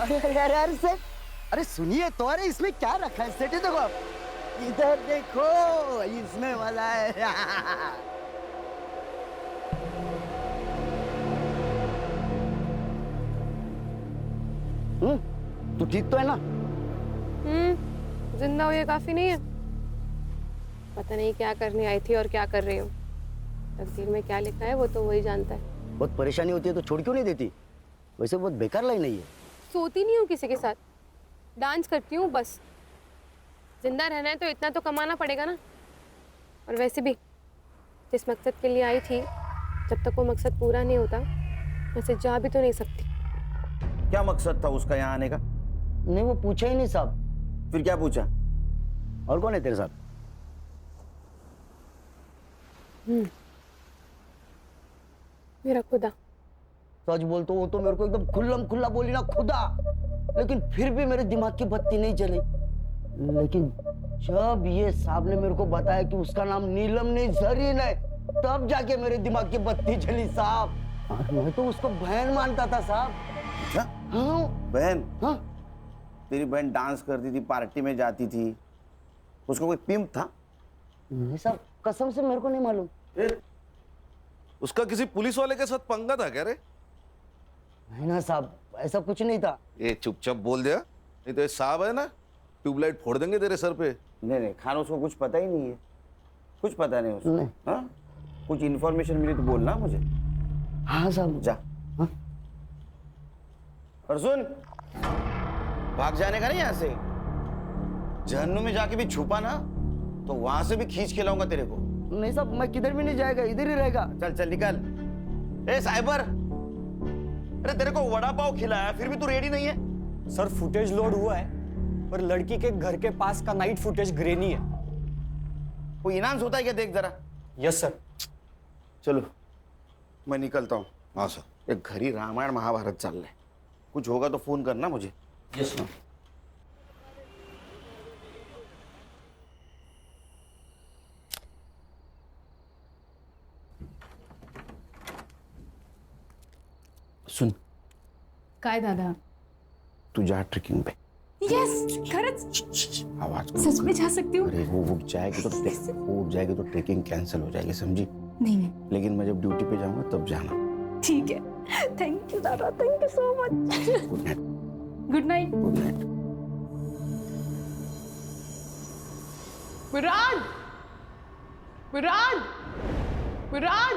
अरे सेठ, अरे सुनिए तो, अरे इसमें क्या रखा है सेठ? देखो इधर देखो, इसमें वाला है। तू ठीक तो है ना? जिंदा हो ये काफी नहीं है। पता नहीं क्या करने आई थी और क्या कर रही हूँ। तकदीर में क्या लिखा है वो तो वही जानता है। बहुत परेशानी होती है तो छोड़ क्यों नहीं देती? वैसे बहुत बेकार लाइन नहीं है। सोती नहीं हूँ किसी के साथ, डांस करती हूँ बस। जिंदा रहना है तो इतना तो कमाना पड़ेगा ना। और वैसे भी जिस मकसद के लिए आई थी, जब तक वो मकसद पूरा नहीं होता वैसे जा भी तो नहीं सकती। क्या मकसद था उसका यहाँ आने का? नहीं, वो पूछा ही नहीं साहब। फिर क्या पूछा? और कौन है तेरे साथ? मेरा खुदा। सच बोल तो वो तो मेरे को एकदम खुल्लम खुल्ला बोली ना, खुदा। लेकिन फिर भी मेरे दिमाग की बत्ती नहीं जली। लेकिन जब ये साहब ने मेरे को बताया कि उसका नाम नीलम नहीं जरीन है, तब जाके मेरे दिमाग की बत्ती जली साहब। और मैं तो उसको बहन मानता था साहब। क्या? हाँ बहन? हाँ। तेरी बहन डांस करती थी, पार्टी में जाती थी, उसका कोई पिंप था? नहीं साहब, कसम से मेरे को नहीं मालूम। उसका किसी पुलिस वाले के साथ पंगा था क्या रे? नहीं ना साहब, ऐसा कुछ नहीं था। ये चुपचाप बोल दिया, नहीं तो ये साहब है ना, ट्यूबलाइट फोड़ देंगे तेरे सर पे। नहीं खान, उसको कुछ पता ही नहीं है। कुछ पता नहीं उसको। नहीं। हाँ? कुछ इन्फॉर्मेशन मिली तो बोलना मुझे। हाँ साहब। जा। हाँ? और सुन, भाग जाने का नहीं यहाँ से। जहन्नुम में जाके भी छुपा ना तो वहां से भी खींच के लाऊंगा तेरे को। नहीं साहब, मैं किधर भी नहीं जाएगा, इधर ही रहेगा। चल चल निकल। ए साइबर, अरे तेरे को वड़ा पाव खिलाया फिर भी तू रेडी नहीं है? सर फुटेज लोड हुआ है, पर लड़की के घर के पास का नाइट फुटेज ग्रेनी है। कोई इनाम होता है क्या? देख जरा। Yes sir. चलो मैं निकलता हूँ। हाँ सर। एक घरी रामायण महाभारत चल रहा है, कुछ होगा तो फोन करना मुझे। Yes sir. सुन, काय दादा? तू जा ट्रेकिंग पे। यस, खरंच आवाज सच में जा सकती हूँ? अरे वो उठ जाएगी तो ट्रेकिंग कैंसिल हो जाएगी, समझी? नहीं नहीं, लेकिन मैं जब ड्यूटी पे जाऊंगा तब जाना। ठीक है। थैंक यू दादा, thank you so much. Good night. Good night. Good night. Murad, Murad, Murad,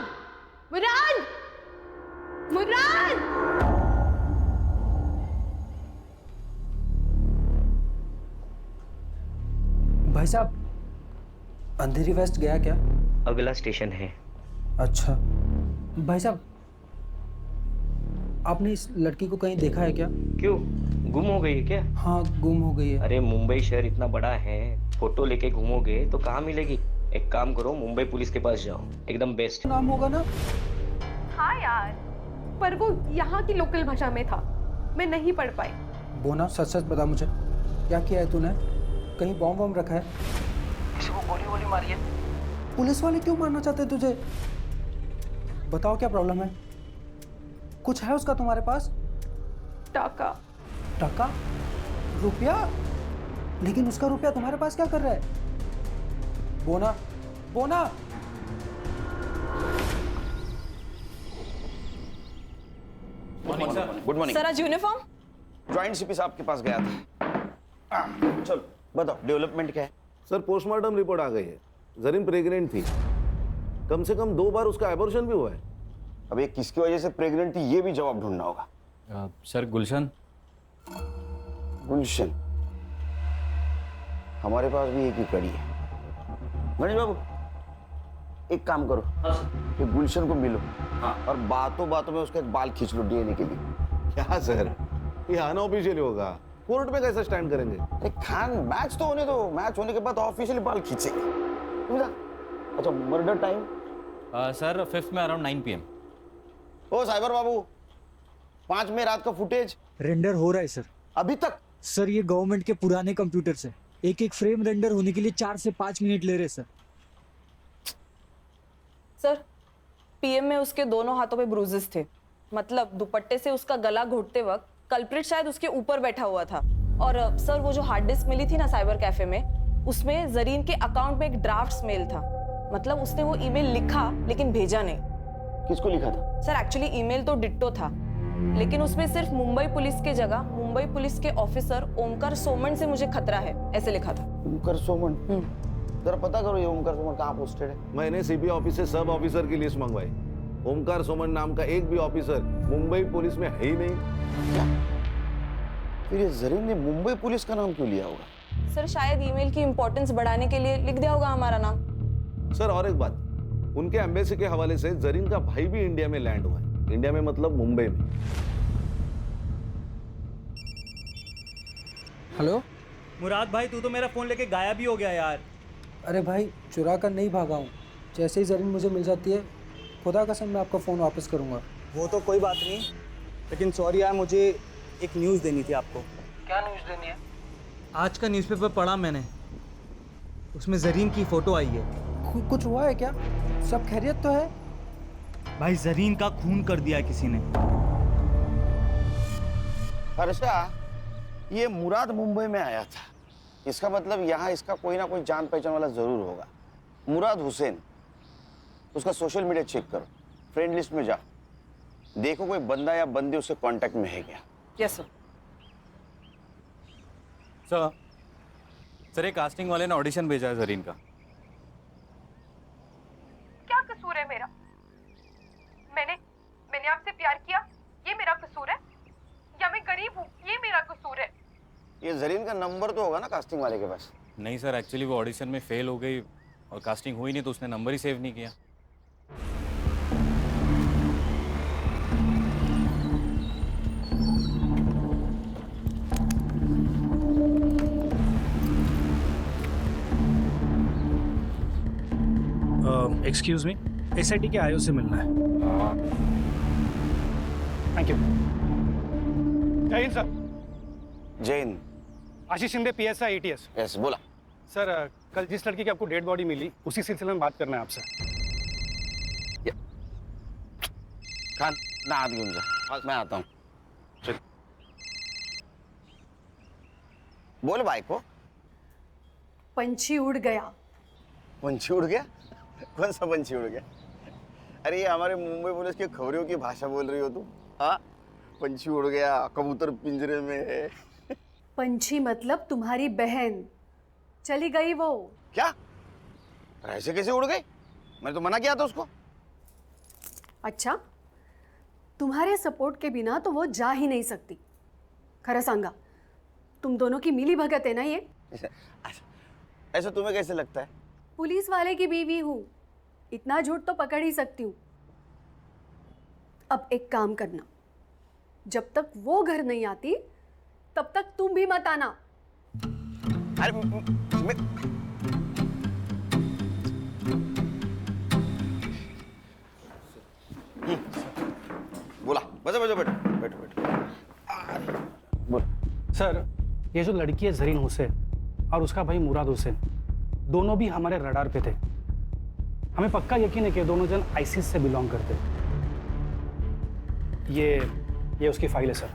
Murad, Murad. भाई साहब, अंधेरी वेस्ट गया क्या? अगला स्टेशन है। अच्छा भाई साहब, आपने इस लड़की को कहीं देखा है क्या? क्यों, गुम हो गई है क्या? हाँ, गुम हो गई है। अरे मुंबई शहर इतना बड़ा है, फोटो लेके घूमोगे तो कहाँ मिलेगी? एक काम करो, मुंबई पुलिस के पास जाओ, एकदम बेस्ट नाम होगा ना? हाँ यार, पर वो यहाँ की लोकल भाषा में था, मैं नहीं पढ़ पाई। बोना, सच सच बता मुझे, क्या किया है तूने? कहीं बॉम्ब वॉम्ब रखा है? किसी को गोली वोली मारी है? पुलिस वाले क्यों मारना चाहते हैं तुझे? बताओ क्या प्रॉब्लम है? कुछ है उसका तुम्हारे पास? टाका। टका? रुपया? लेकिन उसका रुपया तुम्हारे पास क्या कर रहा है? बोना, बोना! गुड मॉर्निंग सर आज यूनिफॉर्म? ज्वाइंट सीपी साहब के पास गया था। चलो बताओ, डेवलपमेंट क्या है? सर पोस्टमार्टम रिपोर्ट आ गई है, जरीन प्रेग्नेंट थी, कम से कम 2 बार उसका एबॉर्शन भी हुआ है। अब ये किसकी वजह से प्रेग्नेंट थी ये भी जवाब ढूंढना होगा। सर गुलशन। गुलशन, हमारे पास भी एक ही कड़ी है। गणेश बाबू, एक काम करो, कि गुलशन को मिलो और बातों बातों में उसका एक बाल खींच लो डीएनए के लिए। क्या सर, ये अनऑफिशियली होगा, कोर्ट में कैसे स्टैंड करेंगे? अरे खान, मैच तो होने दो, मैच होने के बाद ऑफिशियली बाल खींचेंगे। समझा? अच्छा, मर्डर टाइम? सर 5th में अराउंड 9 PM। ओ साइबर बाबू, 5 में रात का फुटेज रेंडर हो रहा है सर। अभी तक? सर ये गवर्नमेंट के पुराने कंप्यूटर से एक एक फ्रेम रेंडर होने के लिए 4 से 5 मिनट ले रहे सर। सर पीएम में उसके दोनों हाथों पे ब्रूजेस थे, मतलब दुपट्टे से उसका गला घोटते वक्त कल्प्रिट शायद उसके ऊपर बैठा हुआ था। और सर वो जो हार्ड डिस्क मिली थी ना साइबर कैफे में, उसमें जरीन के अकाउंट में एक ड्राफ्ट मेल था। मतलब उसने वो ईमेल लिखा लेकिन भेजा नहीं। किसको लिखा था? सर एक्चुअली ईमेल तो डिट्टो था, लेकिन उसमें सिर्फ मुंबई पुलिस के जगह मुंबई पुलिस के ऑफिसर ओमकार सोमन से मुझे खतरा है ऐसे लिखा था। ओमकार सोमन? जरा पता करो ये ओमकार सोमन कहाँ पोस्टेड है। मैंने सीपी ऑफिस से सब ऑफिसर की लिस्ट मंगवाई। ओमकार सोमन नाम का एक भी ऑफिसर मुंबई पुलिस में है ही नहीं। क्या? फिर ये जरीन ने मुंबई पुलिस का नाम क्यों लिया होगा? सर शायद ईमेल की इंपॉर्टेंस बढ़ाने के लिए लिख दिया होगा हमारा नाम। सर और एक बात, उनके एम्बेसी के हवाले से जरीन का भाई भी इंडिया में लैंड हुआ है। इंडिया में मतलब मुंबई में। हेलो मुराद भाई, तू तो मेरा फ़ोन लेके गायब ही हो गया यार। अरे भाई, चुरा कर नहीं भागा हूँ। जैसे ही जरीन मुझे मिल जाती है, खुदा कसम मैं आपका फ़ोन वापस करूँगा। वो तो कोई बात नहीं, लेकिन सॉरी यार, मुझे एक न्यूज़ देनी थी आपको। क्या न्यूज़ देनी है? आज का न्यूज़पेपर पढ़ा मैंने, उसमें जरीन की फ़ोटो आई है। कुछ हुआ है क्या? सब खैरियत तो है? भाई जरीन का खून कर दिया है किसी ने। हर्षा, ये मुराद मुंबई में आया था, इसका मतलब यहाँ इसका कोई ना कोई जान पहचान वाला जरूर होगा। मुराद हुसैन, उसका सोशल मीडिया चेक करो, फ्रेंड लिस्ट में जाओ, देखो कोई बंदा या बंदी उसके कांटेक्ट में है क्या। Yes sir. सर, एक कास्टिंग वाले ने ऑडिशन भेजा है जरीन का। क्या कसूर है मेरा? मैंने आपसे प्यार किया, ये मेरा कसूर है? या मैं गरीब हूँ, ये मेरा कसूर है? ये जरीन का नंबर तो होगा ना कास्टिंग वाले के पास। नहीं सर, एक्चुअली वो ऑडिशन में फेल हो गई और कास्टिंग हुई नहीं, तो उसने नंबर ही सेव नहीं किया। एक्सक्यूज मी, एसआईटी के आईओ से मिलना है। Thank you. जय हिंद सर। जैन। आशीष शिंदे, पीएसआई एटीएस। यस, बोला। सर, कल जिस लड़की की आपको डेड बॉडी मिली, उसी सिलसिले में बात करना है आपसे। खान ना हाथ घूम जा, मैं आता हूँ। चल बोल भाई को। पंछी उड़ गया। पंछी उड़ गया? कौन सा पंछी उड़ गया? अरे ये हमारे मुंबई पुलिस की खबरों की भाषा बोल रही हो तुम? हाँ, पंछी उड़ गया, कबूतर पिंजरे में है। पंछी मतलब तुम्हारी बहन, चली गई वो। क्या? ऐसे कैसे उड़ गई? मैंने तो मना किया था उसको। अच्छा, तुम्हारे सपोर्ट के बिना तो वो जा ही नहीं सकती। खरा सांगा, तुम दोनों की मिली भगत है ना ये? ऐसा तुम्हें कैसे लगता है? पुलिस वाले की बीवी हूँ, इतना झूठ तो पकड़ ही सकती हूँ। अब एक काम करना, जब तक वो घर नहीं आती तब तक तुम भी मत आना। अरे बोला, बजा बजा, बैठो बैठो बैठो। बोल। सर, ये जो लड़की है जरीन हुसैन और उसका भाई मुराद हुसैन, दोनों भी हमारे रडार पे थे। हमें पक्का यकीन है कि दोनों जन आईसिस से बिलोंग करते। ये उसकी फाइल है सर।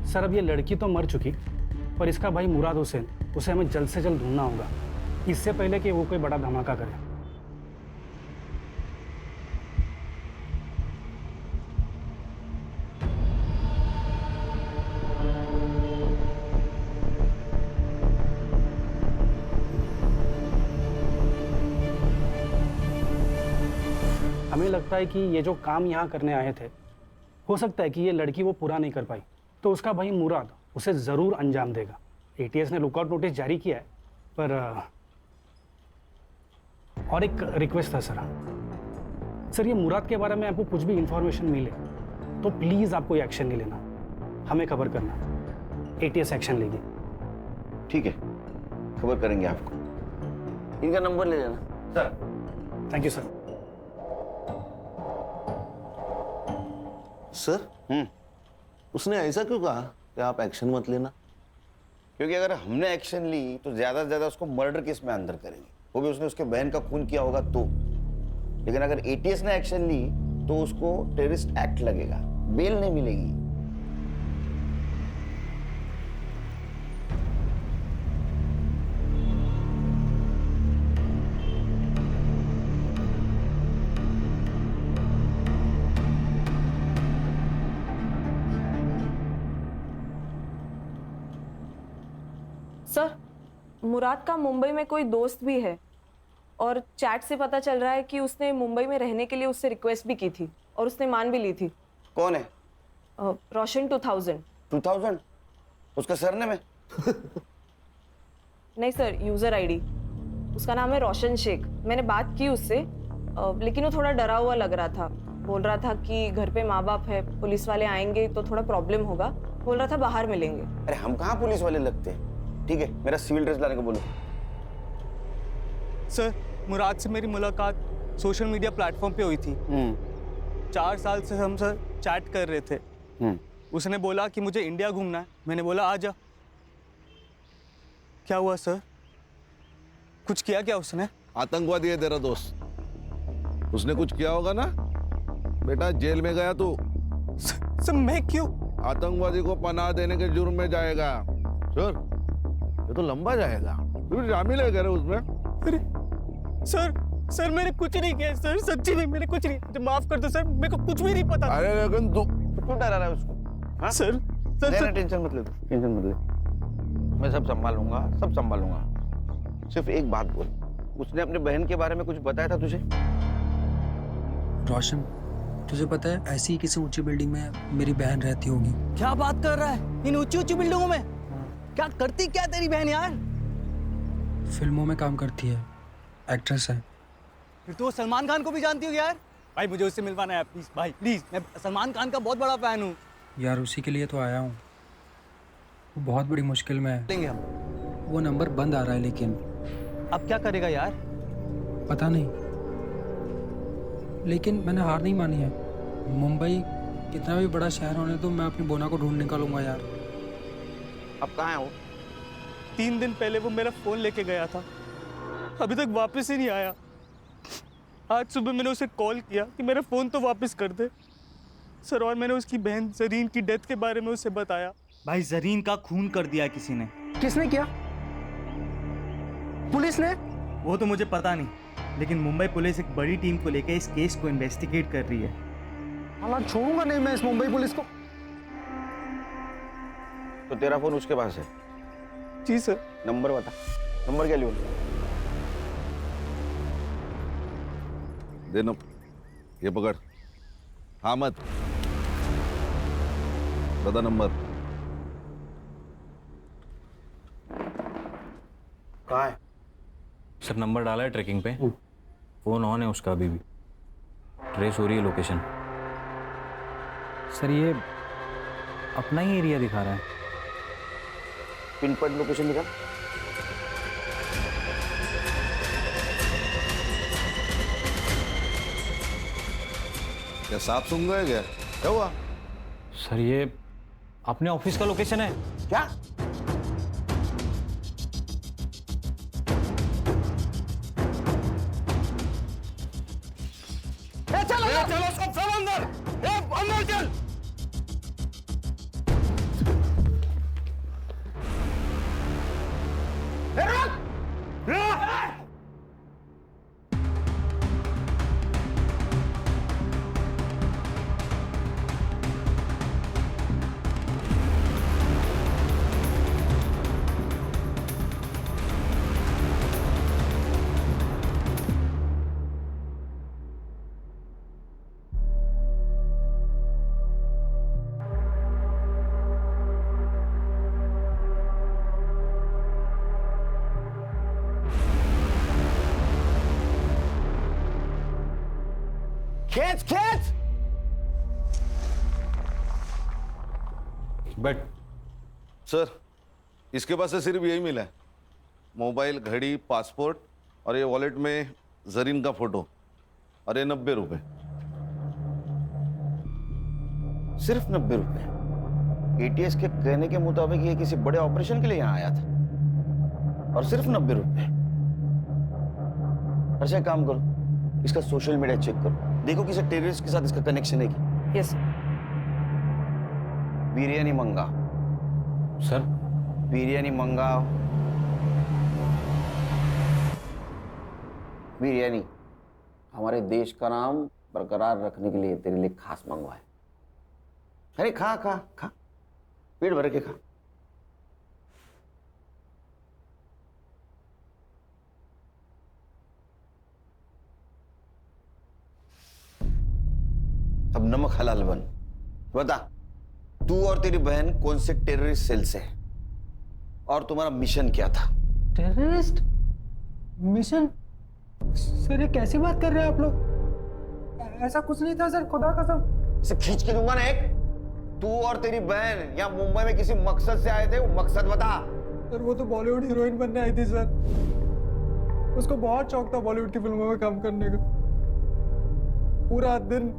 सर, अब ये लड़की तो मर चुकी, पर इसका भाई मुराद हुसैन, उसे हमें जल्द से जल्द ढूंढना होगा, इससे पहले कि वो कोई बड़ा धमाका करे। हमें लगता है कि ये जो काम यहाँ करने आए थे, हो सकता है कि ये लड़की वो पूरा नहीं कर पाई, तो उसका भाई मुराद उसे ज़रूर अंजाम देगा। एटीएस ने लुकआउट नोटिस जारी किया है, पर और एक रिक्वेस्ट था सर, ये मुराद के बारे में आपको कुछ भी इंफॉर्मेशन मिले तो प्लीज़ आप कोई एक्शन नहीं लेना, हमें खबर करना, एटीएस एक्शन लेगी। ठीक है, खबर करेंगे आपको। इनका नंबर ले लेना। Sir, thank you sir. Sir, उसने ऐसा क्यों कहा कि आप एक्शन मत लेना? क्योंकि अगर हमने एक्शन ली तो ज्यादा से ज्यादा उसको मर्डर केस में अंदर करेंगे, वो भी उसने उसके बहन का खून किया होगा तो। लेकिन अगर एटीएस ने एक्शन ली तो उसको टेररिस्ट एक्ट लगेगा, बेल नहीं मिलेगी। सर, मुराद का मुंबई में कोई दोस्त भी है और चैट से पता चल रहा है कि उसने मुंबई में रहने के लिए उससे रिक्वेस्ट भी की थी और उसने मान भी ली थी। कौन है? रोशन 2000। 2000? उसका सरनेम है? नहीं सर, यूजर आईडी। उसका नाम है रोशन शेख। मैंने बात की उससे, लेकिन वो थोड़ा डरा हुआ लग रहा था। बोल रहा था कि घर पे माँ बाप है, पुलिस वाले आएंगे तो थोड़ा प्रॉब्लम होगा। बोल रहा था बाहर मिलेंगे। अरे हम कहाँ पुलिस वाले लगते हैं? ठीक है, मेरा सिविल ड्रेस लाने को बोलो। सर, मुराद से मेरी मुलाकात सोशल मीडिया प्लेटफॉर्म पे हुई थी। 4 साल से हम सर चैट कर रहे थे। उसने बोला कि मुझे इंडिया घूमना है। मैंने बोला आ जा। क्या हुआ सर? कुछ किया क्या उसने? आतंकवादी है तेरा दोस्त, उसने कुछ किया होगा ना बेटा। जेल में गया तू। सर मैं क्यों? आतंकवादी को पनाह देने के जुर्म में जाएगा सर। ये तो लंबा जाएगा। तू शामिल है करे उसमें? अरे सर मैंने कुछ नहीं किया सर, सच्ची में मैंने कुछ नहीं। मुझे माफ कर दो सर, मेरे को कुछ भी नहीं पता। अरे लेकिन तू क्यों डरा रहा है उसको? हाँ? सर टेंशन मत ले, टेंशन मत ले। मैं सब संभालूंगा, सब संभालूंगा। सिर्फ एक बात बोल, उसने अपने बहन के बारे में कुछ बताया था तुझे? रोशन, तुझे पता है ऐसी ही किसी ऊंची बिल्डिंग में मेरी बहन रहती होगी। क्या बात कर रहा है? इन ऊंची ऊंची बिल्डिंगों में क्या करती क्या तेरी बहन यार? फिल्मों में काम करती है, एक्ट्रेस है। फिर तो वो सलमान खान को भी जानती होगी यार। भाई मुझे उससे मिलवाना है प्लीज, भाई प्लीज। मैं सलमान खान का बहुत बड़ा फैन हूँ यार। उसी के लिए तो आया हूँ। वो बहुत बड़ी मुश्किल में है। लेंगे हम। वो नंबर बंद आ रहा है, लेकिन अब क्या करेगा यार? पता नहीं, लेकिन मैंने हार नहीं मानी है। मुंबई कितना भी बड़ा शहर होने तो मैं अपनी बोना को ढूंढ निकालूंगा यार। अब कहाँ है वो? 3 दिन पहले वो मेरा फोन लेके गया था, अभी तक वापस ही नहीं आया। आज सुबह मैंने उसे कॉल किया कि मेरा फोन तो वापस कर दे सर, और मैंने उसकी बहन जरीन की डेथ के बारे में उसे बताया। भाई जरीन का खून कर दिया किसी ने। किसने किया? पुलिस ने? वो तो मुझे पता नहीं, लेकिन मुंबई पुलिस एक बड़ी टीम को लेकर इस केस को इन्वेस्टिगेट कर रही है। हालांकि छोड़ूंगा नहीं मैं इस मुंबई पुलिस को। तो तेरा फोन उसके पास है? जी सर। नंबर बता, नंबर क्या लियो? देना, ये पकड़। हाँ मत बता नंबर। कहाँ है? सर नंबर डाला है ट्रैकिंग पे, फोन ऑन है उसका, अभी भी ट्रेस हो रही है लोकेशन। सर ये अपना ही एरिया दिखा रहा है। पिन पॉइंट लोकेशन निकाल। क्या सांप सूंघ गए क्या? क्या हुआ? सर ये अपने ऑफिस का लोकेशन है। क्या? चलो सब अंदर, अंदर चल। खेच खेच। बट सर इसके पास से सिर्फ यही मिला है, मोबाइल, घड़ी, पासपोर्ट और ये वॉलेट में जरीन का फोटो, और ये 90 रुपए। सिर्फ 90 रुपए? एटीएस के कहने के मुताबिक ये किसी बड़े ऑपरेशन के लिए यहाँ आया था, और सिर्फ 90 रुपए। अच्छा काम करो, इसका सोशल मीडिया चेक करो, देखो किसी टेररिस्ट के साथ इसका कनेक्शन है क्या। यस। बिरयानी मंगाओ सर। बिरयानी मंगाओ। बिरयानी हमारे देश का नाम बरकरार रखने के लिए तेरे लिए खास मंगवाए। अरे खा खा खा, पेट भर के खा। अब नमक हलाल बन। बता, तू और तेरी बहन कौन से टेररिस्ट सेल से है और तुम्हारा मिशन क्या था? Terrorist mission? सर ये कैसी बात कर रहे हैं आप लोग? ऐसा कुछ नहीं था सर, खुदा कसम। इसे खींच के दूंगा ना एक। तू और तेरी बहन यहाँ मुंबई में किसी मकसद से आए थे, वो मकसद बता। सर वो तो बॉलीवुड हीरोइन बनने आई थी सर। उसको बहुत शौक था बॉलीवुड की फिल्मों में काम करने का। पूरा दिन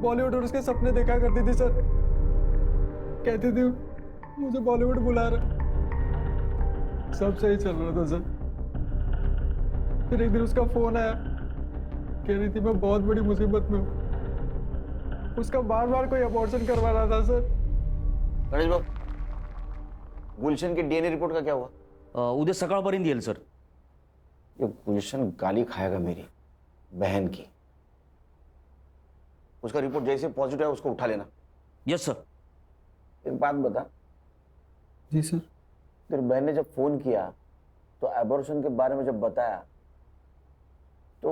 बॉलीवुड और उसके सपने देखा करती थी सर। कहती थी मुझे बॉलीवुड बुला रहा। सब सही चल रहा था सर। फिर एक दिन उसका फोन आया, कह रही थी मैं बहुत बड़ी मुसीबत में हूँ। उसका बार बार कोई अबॉर्शन करवा रहा था सर। गणेश भाऊ, गुलशन की डीएनए रिपोर्ट का क्या हुआ? उद्या सकाळपर्यंत येईल सर. ये गुलशन गाली खाएगा मेरी बहन की। उसका रिपोर्ट जैसे पॉजिटिव है उसको उठा लेना। Yes sir. एक बात बता। जी सर। तेरी बहन ने जब फोन किया तो एबॉर्शन के बारे में जब बताया तो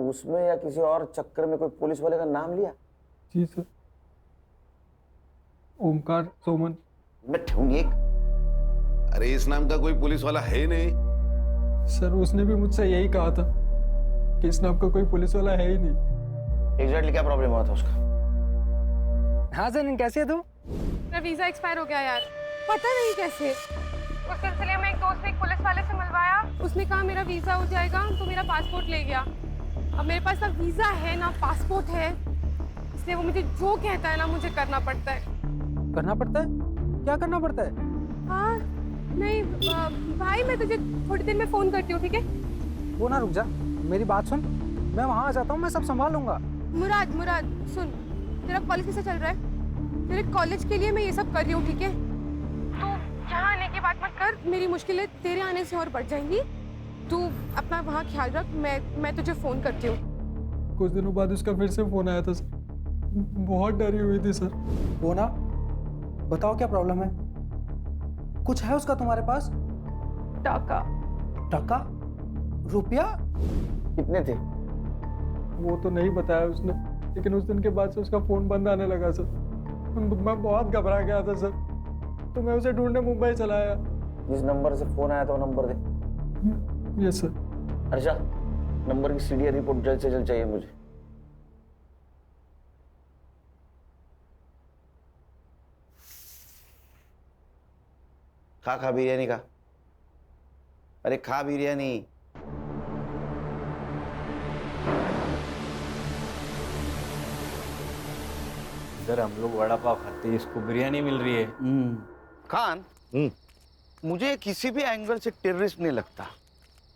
उसमें या किसी और चक्कर में कोई पुलिस वाले का नाम लिया? जी सर। ओमकार सोमन। मैं ठूंगी एक। अरे इस नाम का कोई पुलिस वाला है ही नहीं। सर उसने भी मुझसे यही कहा था कि इस नाम का कोई पुलिस वाला है ही नहीं। एग्जैक्टली क्या प्रॉब्लम हुआ था उसका? हाँ सर, कैसे है तू? मेरा वीजा एक्सपायर हो गया यार, पता नहीं कैसे। उस सिलसिले में एक दोस्त ने एक पुलिस वाले से मिलवाया। उसने कहा मेरा वीजा हो जाएगा, तो मेरा पासपोर्ट ले गया। अब मेरे पास ना वीजा है ना पासपोर्ट है, इसलिए वो मुझे जो कहता है ना मुझे करना पड़ता है। करना पड़ता है? क्या करना पड़ता है? हाँ नहीं भाई, मैं तुझे थोड़ी देर में फोन करती हूँ, ठीक है? वो ना रुक जा, मेरी बात सुन। मैं वहाँ आ जाता हूँ, मैं सब संभाल लूंगा। मुराद सुन, तेरा कॉलेज कैसे चल रहा है? तेरे कॉलेज के लिए मैं ये सब कर रही हूँ, ठीक है? तू यहाँ आने की बात मत कर, मेरी मुश्किलें तेरे आने से और बढ़ जाएंगी। तू अपना वहाँ ख्याल रख, मैं तुझे फोन करती हूँ। कुछ दिनों बाद उसका फिर से फोन आया था सर। बहुत डरी हुई थी सर। वो ना, बताओ क्या प्रॉब्लम है? कुछ है उसका तुम्हारे पास? टाका। टाका? रुपया? कितने थे? वो तो नहीं बताया उसने, लेकिन उस दिन के बाद से उसका फोन बंद आने लगा सर। मैं बहुत घबरा गया था सर, तो मैं उसे ढूंढने मुंबई चला आया। जिस नंबर से फोन आया था वो नंबर दे। Yes sir. अर्षा, नंबर की सीडीआर रिपोर्ट जल्द से जल्द चाहिए मुझे। खा बिरयानी खा। अरे खा बिरयानी। इधर हम लोग वड़ा पाव खाते हैं, इसको बिरयानी मिल रही है। खान, मुझे किसी भी एंगल से टेररिस्ट नहीं लगता।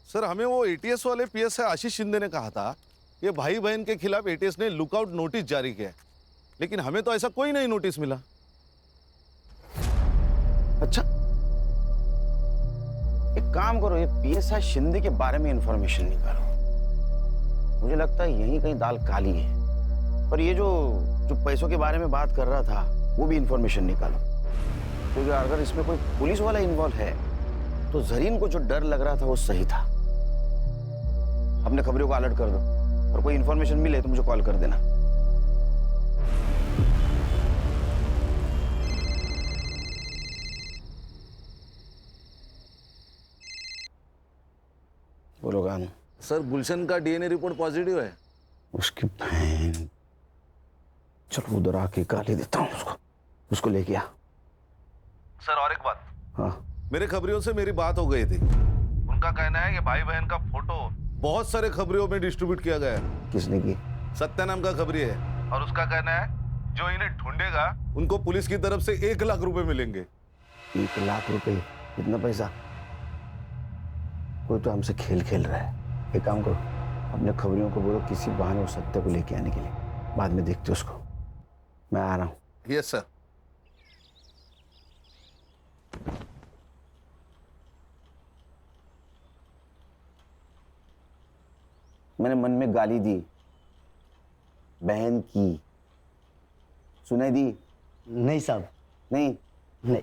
सर हमें वो एटीएस वाले पीएसआई आशीष शिंदे ने कहा था ये भाई बहन के खिलाफ एटीएस ने लुकआउट नोटिस जारी किया है, लेकिन हमें तो ऐसा कोई नहीं नोटिस मिला। अच्छा, एक काम करो, ये पीएसआई शिंदे के बारे में इंफॉर्मेशन निकालो। मुझे लगता है यहीं कहीं दाल काली है। पर ये जो पैसों के बारे में बात कर रहा था वो भी इंफॉर्मेशन निकालो, क्योंकि अगर इसमें कोई पुलिस वाला इन्वॉल्व है तो जरीन को जो डर लग रहा था वो सही था। अपने खबरों को अलर्ट कर दो और कोई इंफॉर्मेशन मिले तो मुझे कॉल कर देना। बोलो गान। सर गुलशन का डीएनए रिपोर्ट पॉजिटिव है। उसकी बहन, चलो उधर आके गाली देता हूँ उसको लेके आ। सर और एक बात। हाँ, मेरे खबरियों से मेरी बात हो गई थी। उनका कहना है कि भाई बहन का फोटो बहुत सारे खबरियों में डिस्ट्रीब्यूट किया गया है। किसने की? सत्या नाम का खबरी है, और उसका कहना है जो इन्हें ढूंढेगा उनको पुलिस की तरफ से 1 लाख रुपए मिलेंगे। 1 लाख रुपए? इतना पैसा? कोई तो हमसे खेल खेल रहा है। एक काम करो, अपने खबरियों को बोलो किसी बहाने उस सत्य को लेके आने के लिए, बाद में देखते उसको। मैं आ रहा हूँ। Yes sir. मैंने मन में गाली दी बहन की, सुनाई दी? नहीं साहब। नहीं।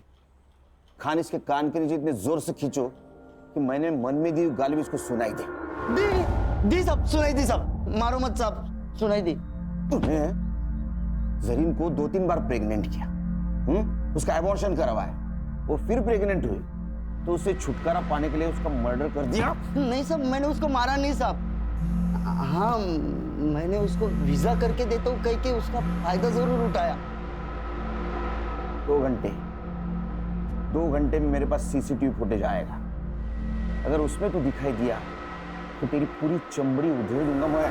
खान, इसके कान के नीचे इतने जोर से खींचो कि मैंने मन में दी गाली भी इसको सुनाई दे। दी साहब, सुनाई दी साहब। मारो मत साहब, सुनाई दी। जरीन को 2-3 बार प्रेग्नेंट किया, उसका एबॉर्शन करवाया, वो फिर प्रेग्नेंट हुई तो उससे छुटकारा पाने के लिए उसका मर्डर कर दिया। नहीं साहब, मैंने उसको मारा नहीं साहब। हाँ, मैंने उसको वीजा करके देता हूँ कह के उसका फायदा जरूर उठाया। 2 घंटे में मेरे पास सीसीटीवी फुटेज आएगा। अगर उसमें तू दिखाई दिया तो तेरी पूरी चमड़ी उधेड़ दूंगा मैं।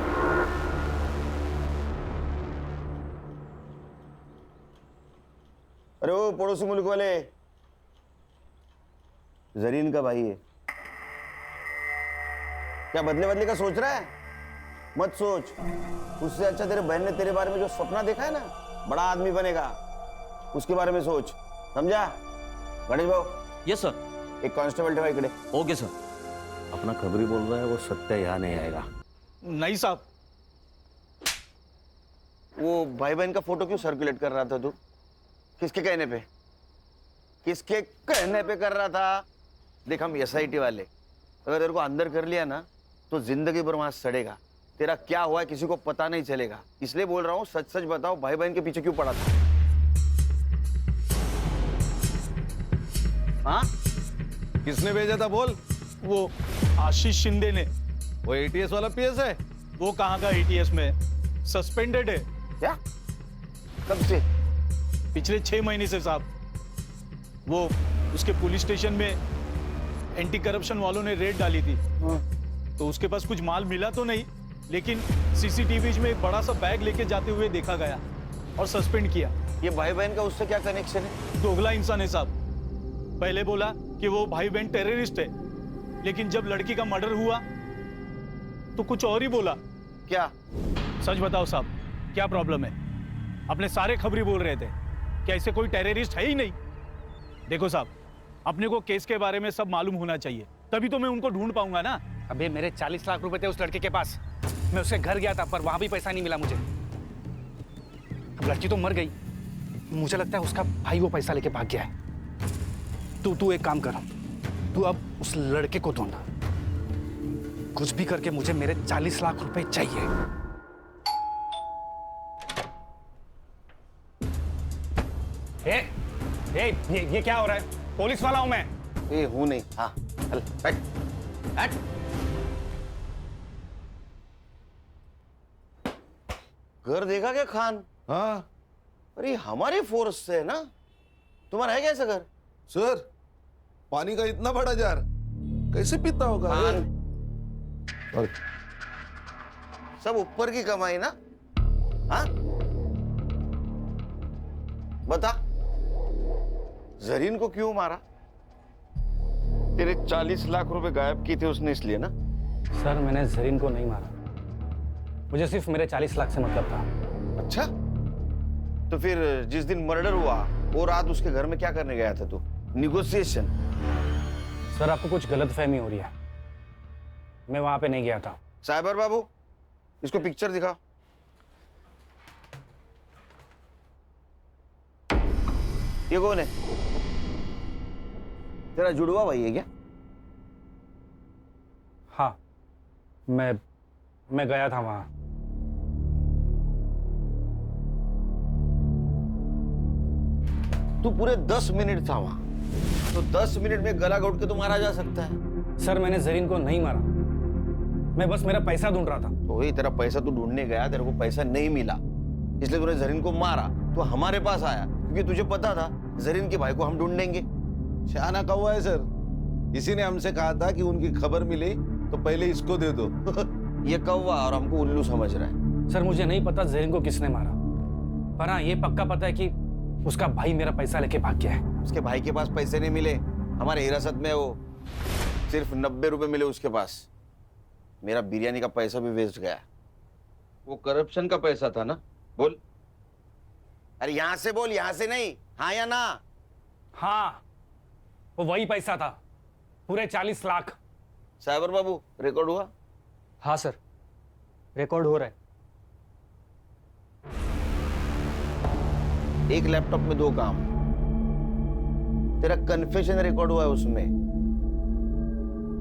अरे वो पड़ोसी मुल्क वाले, जरीन का भाई है क्या? बदले का सोच रहा है? मत सोच। उससे अच्छा तेरे बहन ने तेरे बारे में जो सपना देखा है ना, बड़ा आदमी बनेगा, उसके बारे में सोच, समझा? गणेश भाऊ। Yes sir. एक कांस्टेबल ठेवा इकडे। Okay sir. अपना खबरी बोल रहा है, वो सत्य यहाँ नहीं आएगा। नहीं साहब। वो भाई बहन का फोटो क्यों सर्कुलेट कर रहा था तू? किसके कहने पे? किसके कहने पे कर रहा था? देख, हम एसआईटी वाले, अगर तेरे को अंदर कर लिया ना तो जिंदगी भर वहां सड़ेगा। तेरा क्या हुआ है किसी को पता नहीं चलेगा, इसलिए बोल रहा हूँ, सच सच बताओ, भाई बहन के पीछे क्यों पड़ा था? हाँ? किसने भेजा था बोल? वो आशीष शिंदे ने। वो एटीएस वाला पीएस है? वो कहाँ का एटीएस में, सस्पेंडेड है। क्या? कब से? पिछले 6 महीने से साहब। वो उसके पुलिस स्टेशन में एंटी करप्शन वालों ने रेड डाली थी। तो उसके पास कुछ माल मिला तो नहीं, लेकिन सीसीटीवी में एक बड़ा सा बैग लेके जाते हुए देखा गया और सस्पेंड किया। ये भाई बहन का उससे क्या कनेक्शन है? दोगला इंसान है साहब। पहले बोला कि वो भाई बहन टेररिस्ट है, लेकिन जब लड़की का मर्डर हुआ तो कुछ और ही बोला। क्या? सच बताओ साहब, क्या प्रॉब्लम है? अपने सारे खबरी बोल रहे थे कि ऐसे कोई टेररिस्ट है ही नहीं। देखो साहब, अपने को केस के बारे में सब मालूम होना चाहिए, तभी तो मैं उनको ढूंढ पाऊंगा ना। अबे मेरे 40 लाख रुपए थे उस लड़के के पास। मैं उसके घर गया था पर वहां भी पैसा नहीं मिला मुझे। अब लड़की तो मर गई, मुझे लगता है उसका भाई वो पैसा लेके भाग गया है। तू एक काम कर, तू अब उस लड़के को ढूंढ, कुछ भी करके मुझे मेरे 40 लाख रुपए चाहिए। ये क्या हो रहा है? पुलिस वाला हूं मैं। ये हूं नहीं। हाँ, चल बैठ बैठ। घर देखा क्या खान? हाँ। अरे हमारे फोर्स से है ना। तुम्हारा है क्या ऐसा घर? सर, पानी का इतना बड़ा जार कैसे पीता होगा? और सब ऊपर की कमाई ना। हाँ, बता, जरीन को क्यों मारा? तेरे 40 लाख रुपए गायब किए थे उसने, इसलिए ना? सर, मैंने जरीन को नहीं मारा, मुझे सिर्फ मेरे 40 लाख से मतलब था। अच्छा, तो फिर जिस दिन मर्डर हुआ वो रात उसके घर में क्या करने गया था तू? निगोशिएशन? सर, आपको कुछ गलतफहमी हो रही है, मैं वहां पे नहीं गया था। साइबर बाबू, इसको पिक्चर दिखाओ। ये कौन है? तेरा जुड़वा भाई है क्या? हाँ, मैं गया था वहां। तू पूरे 10 मिनट था वहां, तो 10 मिनट में गला घोट के तो मारा जा सकता है। सर, मैंने जरीन को नहीं मारा, मैं बस मेरा पैसा ढूंढ रहा था। तो वही तेरा पैसा तू ढूंढने गया, तेरे को पैसा नहीं मिला, इसलिए तूने जरीन को मारा। तो हमारे पास आया क्योंकि तुझे पता था जरीन के भाई को हम ढूंढेंगे। शाना कौवा है सर, इसी ने हमसे कहा था कि उनकी खबर मिली तो पहले इसको दे दो। ये कौवा और हमको उल्लू समझ रहा है। सर, मुझे नहीं पता जरीन को किसने मारा, पर हाँ ये पक्का पता है कि उसका भाई मेरा पैसा लेके भाग गया है। उसके भाई के पास पैसे नहीं मिले, हमारे हिरासत में वो सिर्फ 90 रुपए मिले उसके पास। मेरा बिरयानी का पैसा भी वेस्ट गया। वो करप्शन का पैसा था ना? बोल। अरे यहां से बोल, यहां से नहीं। हाँ या ना? हाँ, वो वही पैसा था, पूरे 40 लाख। साइबर बाबू, रिकॉर्ड हुआ? हाँ सर, रिकॉर्ड हो रहा है। एक लैपटॉप में 2 काम। तेरा कन्फेशन रिकॉर्ड हुआ है उसमें।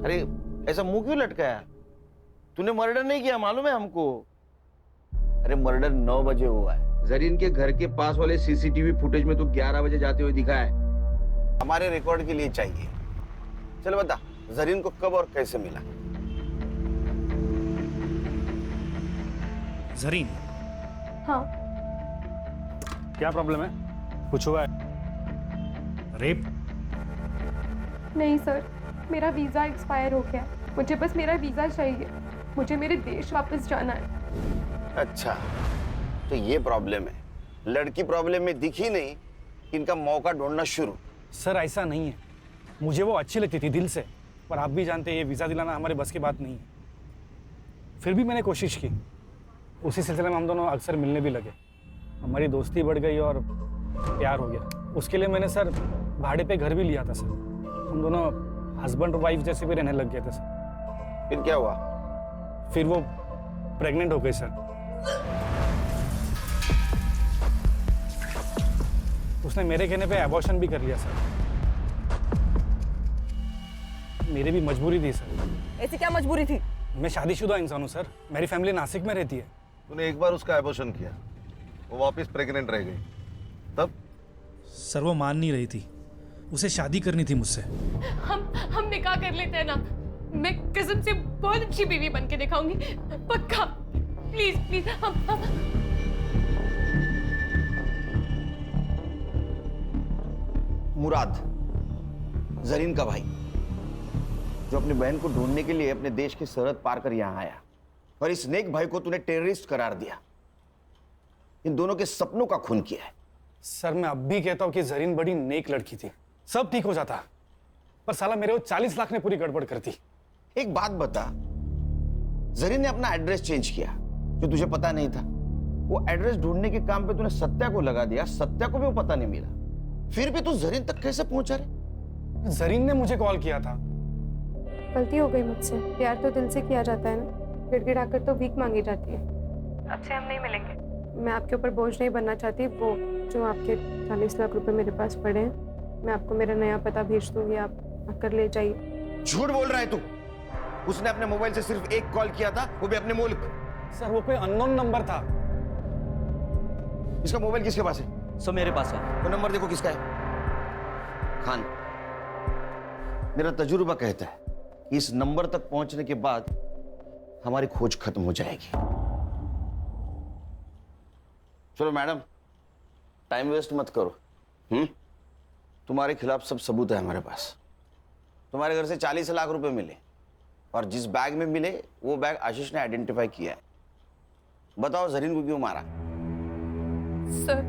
अरे ऐसा मुंह क्यों लटकाया? तूने मर्डर नहीं किया, मालूम है हमको। अरे मर्डर 9 बजे हुआ है, जरीन के घर के पास वाले सीसीटीवी फुटेज में तो 11 बजे जाते हुए दिखा है। हमारे रिकॉर्ड के लिए चाहिए। चलो बता, जरीन को कब और कैसे मिला? जरीन, हाँ। क्या प्रॉब्लम है? कुछ हुआ है? रेप? नहीं सर, मेरा वीज़ा एक्सपायर हो गया। मुझे बस मेरा वीज़ा चाहिए। मुझे मेरे देश वापस जाना है। अच्छा, तो ये प्रॉब्लम है। लड़की प्रॉब्लम में दिखी नहीं, इनका मौका ढूंढना शुरू। सर ऐसा नहीं है, मुझे वो अच्छी लगती थी दिल से, पर आप भी जानते हैं ये वीज़ा दिलाना हमारे बस की बात नहीं है। फिर भी मैंने कोशिश की। उसी सिलसिले में हम दोनों अक्सर मिलने भी लगे। हमारी दोस्ती बढ़ गई और प्यार हो गया। उसके लिए मैंने सर भाड़े पे घर भी लिया था सर। हम दोनों हस्बैंड वाइफ जैसे भी रहने लग गए थे सर। फिर क्या हुआ? फिर वो प्रेग्नेंट हो गई सर। उसने मेरे कहने पे अबॉर्शन भी कर लिया सर। मेरी भी मजबूरी थी सर। ऐसी क्या मजबूरी थी? मैं शादीशुदा इंसान हूँ सर। मेरी फैमिली नासिक में रहती है। तूने एक बार उसका एबॉर्शन किया, वो वापस प्रेग्नेंट रह गई, तब? सर वो मान नहीं रही थी, उसे शादी करनी थी मुझसे। हम निकाह कर लेते हैं ना। मैं कसम से बहुत अच्छी बीवी बन के दिखाऊंगी, पक्का। प्लीज प्लीज हम मुराद, जरीन का भाई, जो अपनी बहन को ढूंढने के लिए अपने देश की सरहद पार कर यहां आया, और इस नेक भाई को तूने टेररिस्ट करार दिया। इन दोनों के सपनों का खून किया है। सर मैं अब भी कहता हूँ कि जरीन बड़ी नेक लड़की थी, सब ठीक हो जाता, पर साला मेरे वो 40 लाख ने पूरी गड़बड़ कर दी। एक बात बता, जरीन ने अपना एड्रेस चेंज किया जो तुझे पता नहीं था। वो एड्रेस ढूंढने के काम पे तूने सत्या को लगा दिया, सत्या को भी वो पता नहीं मिला। फिर भी तू जरीन तक कैसे पहुंचा रे? जरीन ने मुझे कॉल किया था। गलती हो गई मुझसे। प्यार तो दिल से किया जाता है ना, गिड़गिड़ाकर तो भीख मांगी जाती है। अब से हम नहीं मिलेंगे। मैं आपके ऊपर बोझ नहीं बनना चाहती। वो जो आपके 40 लाख रुपए मेरे पास पड़े हैं, मैं आपको मेरा नया पता भेज दूंगी, आप आकर ले जाइए। झूठ बोल रहा है तू। उसने अपने मोबाइल से सिर्फ एक कॉल किया था, वो भी अपने मुल्क। सर वो कोई अननोन नंबर था। इसका मोबाइल किसके पास है? सर मेरे पास है। वो नंबर देखो किसका है। खान, मेरा तजुर्बा कहता है कि इस नंबर तक पहुंचने के बाद हमारी खोज खत्म हो जाएगी। चलो मैडम, टाइम वेस्ट मत करो। तुम्हारे खिलाफ सब सबूत है हमारे पास। तुम्हारे घर से 40 लाख रुपए मिले, और जिस बैग में मिले वो बैग आशीष ने आइडेंटिफाई किया है। बताओ जरीन को क्यों मारा? सर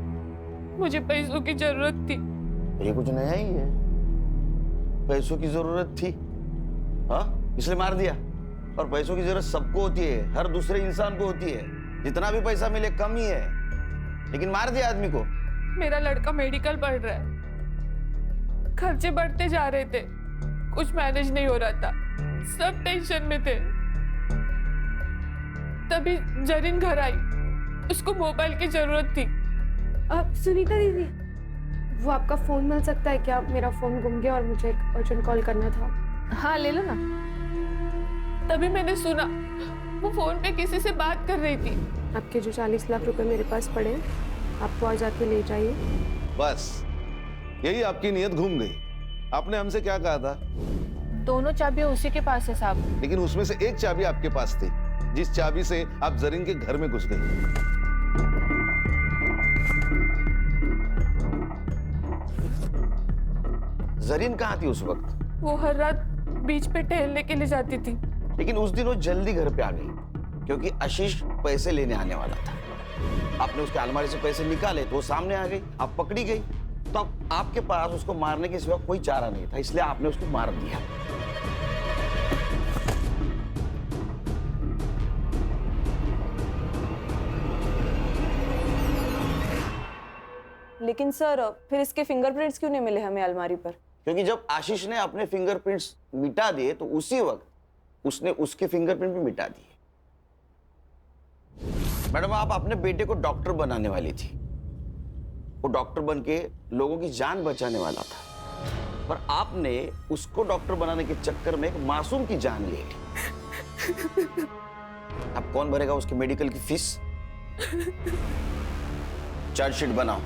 मुझे पैसों की जरूरत थी। ये कुछ नया ही है, पैसों की जरूरत थी, हाँ, इसलिए मार दिया। और पैसों की जरूरत सबको होती है, हर दूसरे इंसान को होती है। जितना भी पैसा मिले कम ही है, लेकिन मार दिया आदमी को। मेरा लड़का मेडिकल पढ़ रहा है, खर्चे बढ़ते जा रहे थे, कुछ मैनेज नहीं हो रहा था, सब टेंशन में थे। तभी जरीन घर आई, उसको मोबाइल की जरूरत थी। अब सुनीता दीदी, वो आपका फोन मिल सकता है क्या? मेरा फोन गुम गया और मुझे एक अर्जेंट कॉल करना था। हाँ ले लो ना। तभी मैंने सुना वो फोन पे किसी से बात कर रही थी। आपके जो 40 लाख रुपए मेरे पास पड़े, आपको आज आके ले जाइए। बस यही आपकी नीयत घूम गई। आपने हमसे क्या कहा था? दोनों चाबियां उसी के पास है साहब। लेकिन उसमें से एक चाबी आपके पास थी, जिस चाबी से आप जरीन के घर में घुस गई। जरीन कहाँ थी उस वक्त? वो हर रात बीच पे टहलने के लिए जाती थी। लेकिन उस दिन वो जल्दी घर पे आ गई, क्योंकि आशीष पैसे लेने आने वाला था। आपने उसके अलमारी से पैसे निकाले तो वो सामने आ गई, आप पकड़ी गई। तो अब आपके पास उसको मारने के सिवा कोई चारा नहीं था, इसलिए आपने उसको मार दिया। लेकिन सर फिर इसके फिंगरप्रिंट्स क्यों नहीं मिले हमें अलमारी पर? क्योंकि जब आशीष ने अपने फिंगरप्रिंट्स मिटा दिए तो उसी वक्त उसने उसके फिंगरप्रिंट भी मिटा दिए। मैडम, आप अपने बेटे को डॉक्टर बनाने वाली थी। वो डॉक्टर बन के लोगों की जान बचाने वाला था, पर आपने उसको डॉक्टर बनाने के चक्कर में एक मासूम की जान ले ली। अब कौन भरेगा उसके मेडिकल की फीस? चार्जशीट बनाओ।